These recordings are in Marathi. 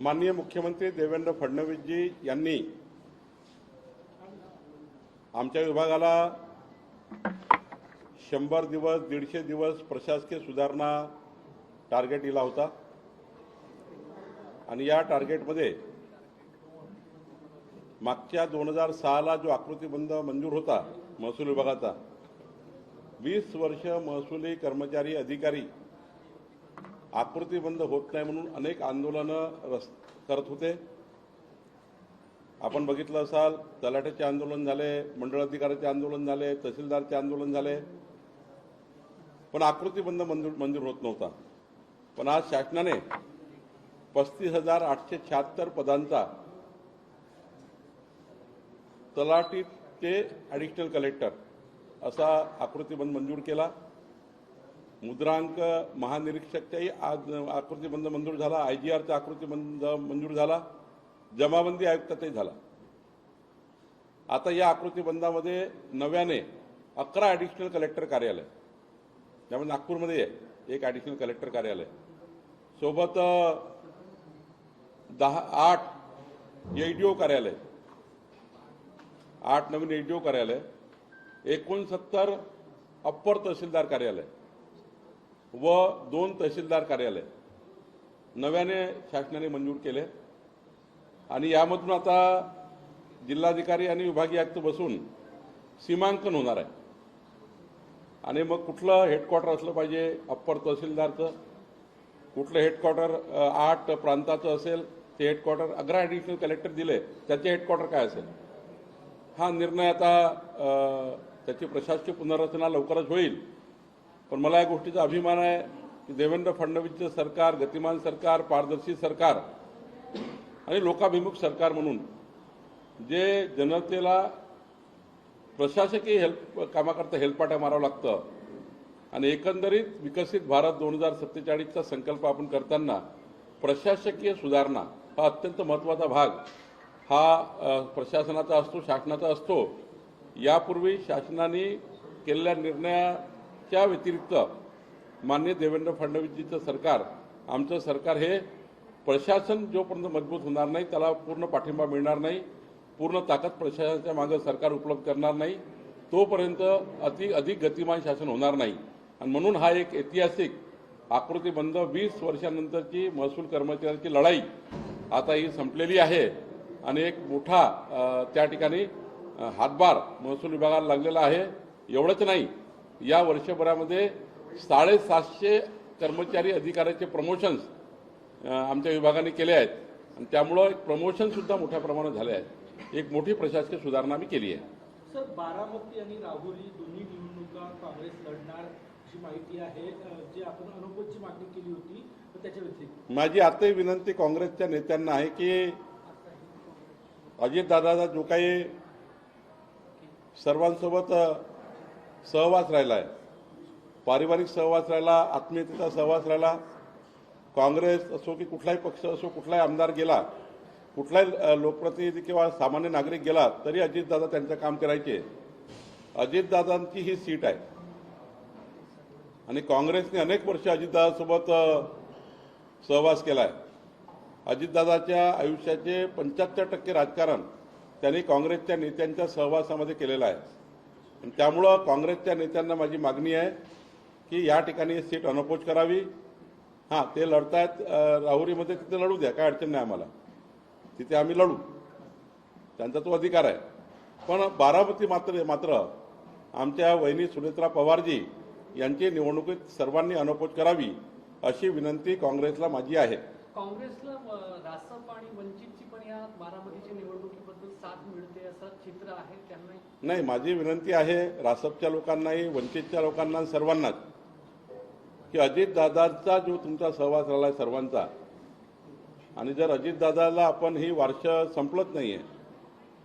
माननीय मुख्यमंत्री देवेंद्र फडणवीसजी यांनी आमच्या विभागाला 100 दिवस 150 दिवस प्रशासकीय सुधारणा टार्गेट दिला होता आणि या टार्गेटमध्ये मागच्या 2006ला जो आकृतीबंध मंजूर होता महसूल विभागाचा 20 वर्ष महसुली कर्मचारी अधिकारी आकृतीबंध होत नाही म्हणून अनेक आंदोलनं करत होते। आपण बघितलं असाल तलाठ्याचे आंदोलन झाले, मंडळ अधिकाऱ्याचे आंदोलन झाले, तहसीलदारचे आंदोलन झाले, पण आकृतीबंध मंजूर होत नव्हता। पण आज शासनाने 35,876 पदांचा तलाठी ते ॲडिशनल कलेक्टर असा आकृतीबंध मंजूर केला। मुद्रांक महानिरीक्षकचाही आज आकृतीबंध मंजूर झाला, IGRचा आकृतीबंध मंजूर झाला, जमाबंदी आयुक्तातही झाला। आता या आकृतीबंधामध्ये नव्याने 11 ॲडिशनल कलेक्टर कार्यालय, त्यामध्ये नागपूरमध्ये आहे एक ॲडिशनल कलेक्टर कार्यालय, सोबत 8 ADO कार्यालय, 8 नवीन ADO कार्यालय, 69 अप्पर तहसीलदार कार्यालय व 2 तहसीलदार कार्यालय नव्याने शासनाने मंजूर केले। आणि यामधून आता जिल्हाधिकारी आणि विभागीय आयुक्त बसून सीमांकन होणार आहे आणि मग कुठलं हेडक्वार्टर असलं पाहिजे अप्पर तहसीलदारचं, कुठलं हेडक्वार्टर 8 प्रांताचं असेल ते हेडक्वार्टर, 11 ॲडिशनल कलेक्टर दिले त्याचे हेडक्वार्टर काय असेल, हा निर्णय आता त्याची प्रशासकीय पुनर्रचना लवकरच होईल। पण मला या गोष्टीचा अभिमान आहे की देवेंद्र फडणवीसचं सरकार गतिमान सरकार, पारदर्शी सरकार आणि लोकाभिमुख सरकार म्हणून जे जनतेला प्रशासकीय कामाकरता हेलपाट्या मारावं लागतं आणि एकंदरीत विकसित भारत 2047चा संकल्प आपण करताना प्रशासकीय सुधारणा हा अत्यंत महत्त्वाचा भाग हा प्रशासनाचा असतो, शासनाचा असतो। यापूर्वी शासनाने केलेल्या निर्णयाच्या व्यतिरिक्त माननीय देवेंद्र फडणवीसजीचं सरकार, आमचं सरकार हे प्रशासन जोपर्यंत मजबूत होणार नाही त्याला पूर्ण पाठिंबा मिळणार नाही, पूर्ण ताकद प्रशासनाच्या मागे सरकार उपलब्ध करणार नाही तोपर्यंत अधिक गतिमान शासन होणार नाही। आणि म्हणून हा एक ऐतिहासिक आकृतीबंध 20 वर्षांनंतरची महसूल कर्मचाऱ्यांची लढाई आता ही संपलेली आहे आणि एक मोठा त्या ठिकाणी हातभार महसूल विभागाला लागलेला आहे। एवढंच नाही, या वर्षभरामध्ये 750 कर्मचारी अधिकाऱ्याचे प्रमोशन्स आमच्या विभागाने केले आहेत आणि त्यामुळे प्रमोशन सुद्धा मोठ्या प्रमाणात झाले आहेत। एक मोठी प्रशासकीय सुधारणा आम्ही केली आहे। सर, बारामती आणि राहुरी दोन्ही निवडणुका काँग्रेस लढणार अशी माहिती आहे, जी आपण अनुपूरची मागणी केली होती, त्याच्या व्यतिरिक्त माझी आताही विनंती काँग्रेसच्या नेत्यांना आहे की अजितदादाचा जो काही सर्वांसोबत सहवास राहिला आहे, पारिवारिक सहवास राहिला, आत्मीयतेचा सहवास राहिला, काँग्रेस असो की कुठलाही पक्ष असो, कुठलाही आमदार गेला, कुठलाही लोकप्रतिनिधी किंवा सामान्य नागरिक गेला तरी अजितदादा त्यांचं काम करायचे। अजितदादांची ही सीट आहे आणि काँग्रेसने अनेक वर्ष अजितदादासोबत सहवास केला आहे। अजितदादाच्या आयुष्याचे 75% राजकारण त्यांनी काँग्रेसच्या नेत्यांच्या सहवासामध्ये केलेलं आहे आणि त्यामुळं काँग्रेसच्या नेत्यांना माझी मागणी आहे की या ठिकाणी सीट अनअपोज करावी। हां, ते लढतायत राहुरीमध्ये, तिथे लढू द्या, काय अडचण नाही आम्हाला, तिथे आम्ही लढू, त्यांचा तो अधिकार आहे। पण बारामती मात्र आमच्या वहिनी सुनेत्रा पवारजी यांची निवडणुकीत सर्वांनी अनअपोज करावी अशी विनंती काँग्रेसला माझी आहे। काँग्रेसला रासप आणि वंचितची पण या बारामतीच्या निवडणुकीबद्दल साथ मिळते असं चित्र आहे त्यांना? नाही, माझी विनंती आहे रासपच्या लोकांनाही, वंचितच्या लोकांना, सर्वांनाच की अजितदादांचा जो तुमचा सहवास राहिला आहे सर्वांचा, आणि जर अजितदादाला आपण ही वारश संपलत नाही आहे,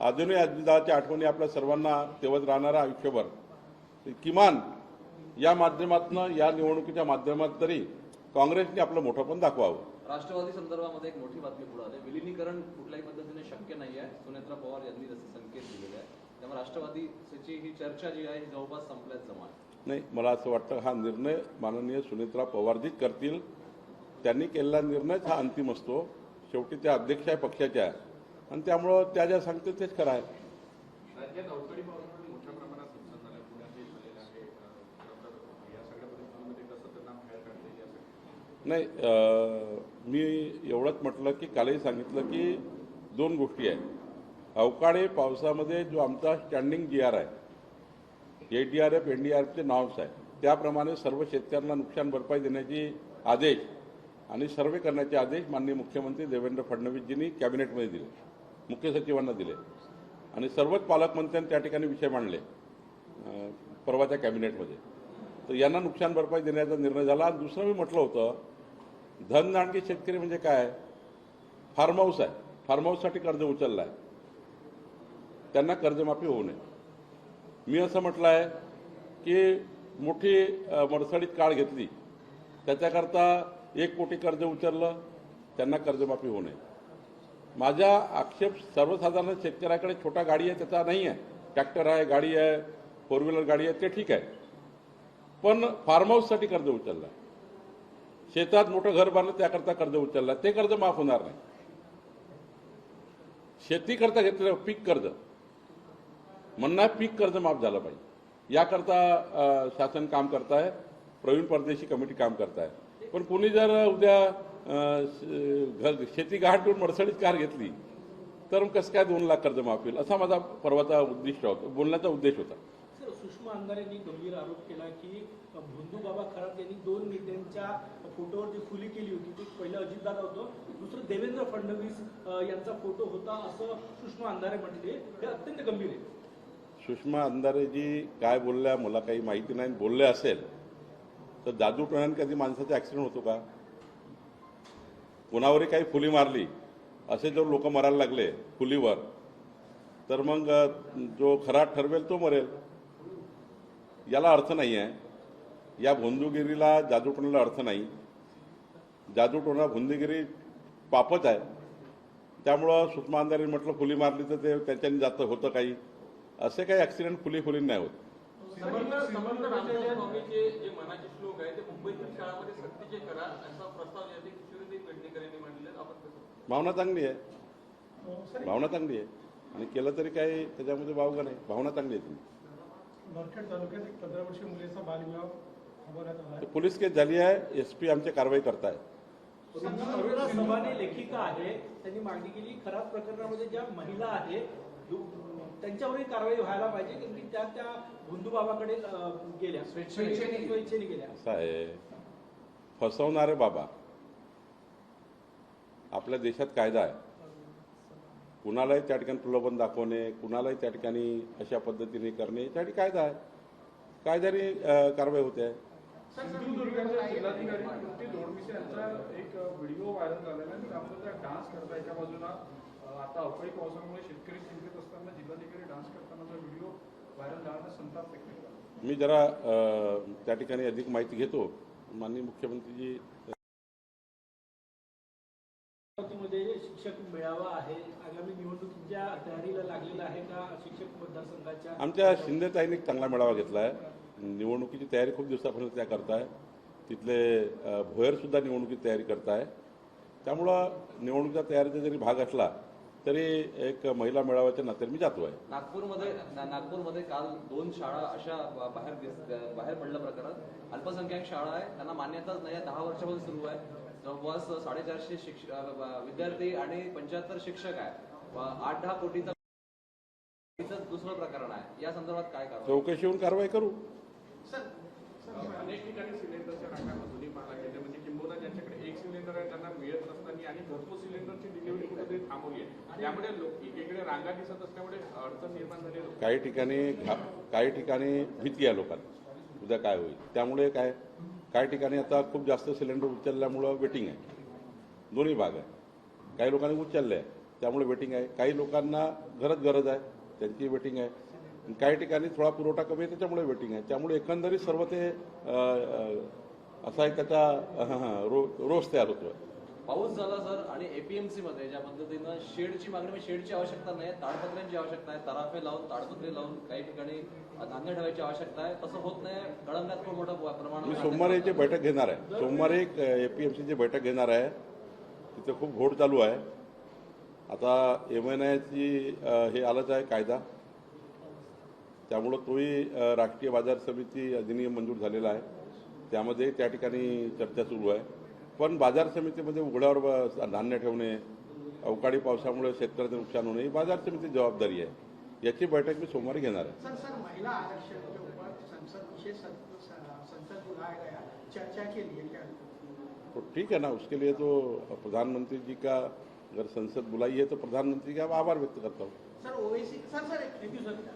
अजूनही अजितदादाच्या आठवणी आपल्या सर्वांना तेवत राहणारा आयुष्यभर, किमान या माध्यमातून, या निवडणुकीच्या माध्यमात तरी काँग्रेसने आपलं मोठंपण दाखवावं। राष्ट्रवादी संदर्भामध्ये एक मोठी बातमी पुढे आली, विलिनीकरण कुठल्याही पद्धतीने शक्य नाही आहे, सुनेत्रा पवार यांनी जसे संकेत दिलेले आहे, त्यामुळे राष्ट्रवादीची ही चर्चा जी आहे जवळपास संपल्याच जमा नाही, मला असं वाटतं हा निर्णय माननीय सुनेत्रा पवारजीच करतील। त्यांनी केलेला निर्णयच हा अंतिम असतो। शेवटी त्या अध्यक्ष आहे पक्षाच्या आणि त्यामुळं त्या ज्या सांगतील तेच खरं आहे. राज्यात अवकाळी पावसामुळे मोठ्या प्रमाणात नुकसान झालं. पुण्यातही झालेलं आहे. खरं तर या सगळ्या परिस्थितीमध्ये कसं त्यांना बाहेर काढता येईल यासाठी नाही, मी एवढंच म्हटलं की कालही सांगितलं की दोन गोष्टी आहेत. अवकाळी पावसामध्ये जो आमचा स्टँडिंग GR आहे, ADRF NDRFचे नॉर्म्स आहे, त्याप्रमाणे सर्व शेतकऱ्यांना नुकसान भरपाई देण्याचे आदेश आणि सर्वे करण्याचे आदेश माननीय मुख्यमंत्री देवेंद्र फडणवीसजींनी कॅबिनेटमध्ये दिले, मुख्य सचिवांना दिले आणि सर्वच पालकमंत्र्यांनी त्या ठिकाणी विषय मांडले परवाच्या कॅबिनेटमध्ये. तर यांना नुकसान भरपाई देण्याचा निर्णय झाला. आणि दुसरं मी म्हटलं होतं, धनदांडके शेतकरी म्हणजे काय, फार्म हाऊस आहे, फार्म हाऊससाठी कर्ज उचललं आहे, त्यांना कर्जमाफी होऊ नये. मी असं म्हटलं आहे की मोठी मर्सडीज कार घेतली त्याच्याकरता 1 कोटी कर्ज उचललं, त्यांना कर्जमाफी होऊ नये. माझा आक्षेप सर्वसाधारण शेतकऱ्याकडे छोटा गाडी आहे त्याचा नाही आहे, ट्रॅक्टर आहे, गाडी आहे, 4 व्हीलर गाडी आहे, ते ठीक आहे, पण फार्म हाऊससाठी कर्ज उचललं, शेतात मोठं घर बांधलं त्याकरता कर्ज उचललं, ते कर्ज माफ होणार नाही. शेतीकरता घेतलेलं पीक कर्ज म्हणणं पीक कर्ज माफ झालं पाहिजे, याकरता शासन काम करत आहे, प्रवीण परदेशी कमिटी काम करत आहे. पण कोणी जर उद्या शेती गहाण ठेवून मर्सडीज कार घेतली तर मग कसं काय 2 लाख कर्ज माफ होईल, असा माझा परवाचा उद्दिष्ट होता, बोलण्याचा उद्देश होता. सर, सुषमा अंधारे यांनी गंभीर आरोप केला की भोंदूबाबा खरात यांनी 2 नेत्यांच्या फोटोवर जी खुली केली होती ती पहिलं अजितदादा होतं, दुसरं देवेंद्र फडणवीस यांचा फोटो होता, असं सुषमा अंधारे म्हटले. हे अत्यंत गंभीर आहे. सुषमा अंधारेजी काय बोलल्या मला काही माहिती नाही, बोलले असेल तर जादू टोण्याने कधी माणसाचा ॲक्सिडेंट होतो का, कुणावरही काही फुली मारली असे जर लोक मरायला लागले फुलीवर तर मग जो खरा ठरवेल तो मरेल. याला अर्थ नाही आहे, या भोंदूगिरीला जादूटोणाला अर्थ नाही. जादूटोणा भोंदूगिरी पापच आहे. त्यामुळं सुषमा अंधारे म्हटलं फुली मारली तर ते त्याच्याने जातं होतं काही, असे काही ॲक्सिडेंट फुली नाही होत. समर्थ रामदास स्वामीचे जे मनाचे श्लोक आहे ते मुंबईतील शाळांमध्ये सक्तीचे करा असा प्रस्ताव यादी किशोरी पेडणेकर यांनी मांडले. आपण कसं भावना चांगली आहे, भावना चांगली आहे आणि केलं तरी काही त्याच्यामध्ये वावगं नाही, भावना चांगली आहे. नरखेड तालुक्यात एक 15 वर्षीय मुलीचा बालविवाह थांबवण्यात आला आहे. पोलीस केस झाली आहे, SP आमची कारवाई करताय. अरुणा सभाने लेखिका आहे, त्यांनी मागणी केली खराब प्रकरणामध्ये ज्या महिला आहेत त्यांच्यावरही कारवाई व्हायला पाहिजे, कारण की त्या भोंदूबाबाकडे गेल्या, स्वेच्छेने गेल्या. असं आहे, फसवणारे बाबा. आपल्या देशात कायदा आहे, कुणालाही त्या ठिकाणी प्रलोभन दाखवणे, कुणालाही त्या ठिकाणी अशा पद्धतीने करणे यासाठी कायदा आहे, कायद्याने कारवाई होते आहे. सिंधुदुर्गाच्या जिल्हाधिकारी तृप्ती दोडमिसे यांचा एक व्हिडिओ व्हायरल झालेला आहे, त्यामध्ये त्या डान्स करता. एका बाजूला आता अवकाळी पावसामुळे शेतकरी चिंतित असताना जिल्हाधिकारी डान्स करतानाचा व्हिडिओ व्हायरल झाल्याने संताप व्यक्त केला. मी जरा त्या ठिकाणी अधिक माहिती घेतो. माननीय मुख्यमंत्रीजी मध्ये शिक्षक मेळावा आहे, आगामी निवडणुकीच्या तयारीला लागलेला आहे का शिक्षक मतदारसंघाच्या? आमच्या शिंदेताईंनी चांगला मेळावा घेतला आहे. निवडणुकीची तयारी खूप दिवसापासून त्या करताय. तिथले भोयरसुद्धा निवडणुकीची तयारी करताय. त्यामुळं निवडणुकीच्या तयारीचा जरी भाग असला तरी एक महिला मेळाव्याच्या नात्याने मी जातो आहे. नागपूरमध्ये काल 2 शाळा अशा बाहेर पडल्या प्रकारात. अल्पसंख्याक शाळा आहे, त्यांना मान्यताच नाही आहे, 10 वर्षापासून सुरू आहे. जवळपास 450 विद्यार्थी आणि 75 शिक्षक आहे. 8-10 कोटीचा दुसरं प्रकरण आहे. या संदर्भात काय कारवाई? चौकशी होऊन कारवाई करू. अनेक ठिकाणी सिलेंडरच्या टाक्या अजूनही पाहायला गेले, म्हणजे किंबहुना ज्यांच्याकडे 1 सिलेंडर आहे त्यांना मिळत नसताना आणि घरपोच सिलेंडरची डिलिव्हरी कुठेतरी थांबवली आहे. त्यामुळे एकीकडे रांगा दिसत असल्यामुळे अडचण निर्माण झाली आहे. काही ठिकाणी भीती आहे लोकांना, उद्या काय होईल. त्यामुळे काही ठिकाणी आता खूप जास्त सिलेंडर उचलल्यामुळं वेटिंग आहे. दोन्ही भाग आहे. काही लोकांनी उचलले आहे त्यामुळे वेटिंग आहे, काही लोकांना गरज आहे त्यांची वेटिंग आहे, काही ठिकाणी थोडा पुरवठा कमी आहे त्याच्यामुळे वेटिंग आहे. त्यामुळे एकंदरीत सर्व ते असा एक त्याचा रोष तयार होतोय. पाऊस झाला सर आणि APMC मध्ये ज्या पद्धतीनं शेडची मागणी, शेडची आवश्यकता नाही, ताडपत्र्यांची आवश्यकता आहे. तराफे लावून, ताडपत्रे लावून काही ठिकाणी धान्य ठेवायची आवश्यकता आहे. तसं होत नाही. कळंब्यात खूप मोठं प्रमाणात. मी सोमवारी याची बैठक घेणार आहे. सोमवारी APMCची बैठक घेणार आहे तिथे खूप घोड चालू आहे. आता MNIची हे आलंच आहे कायदा, त्यामुळं तोही राष्ट्रीय बाजार समिती अधिनियम मंजूर झालेला आहे. त्यामध्ये त्या ठिकाणी चर्चा सुरू आहे. पण बाजार समितीमध्ये उघड्यावर धान्य ठेवणे, अवकाळी पावसामुळे शेतकऱ्याचं नुकसान होणे ही बाजार समितीची जबाबदारी आहे. याची बैठक मी सोमवारी घेणार आहे. सर महिला आरक्षण के ऊपर संसद विशेष संसद बुलाया गया, चर्चा के लिए क्या? तो ठीक है ना, उसके लिए तो प्रधानमंत्री जी का अगर संसद बुलाई है तो प्रधानमंत्री का आभार व्यक्त करता हूँ. Sir Owaisi sir thank you sir.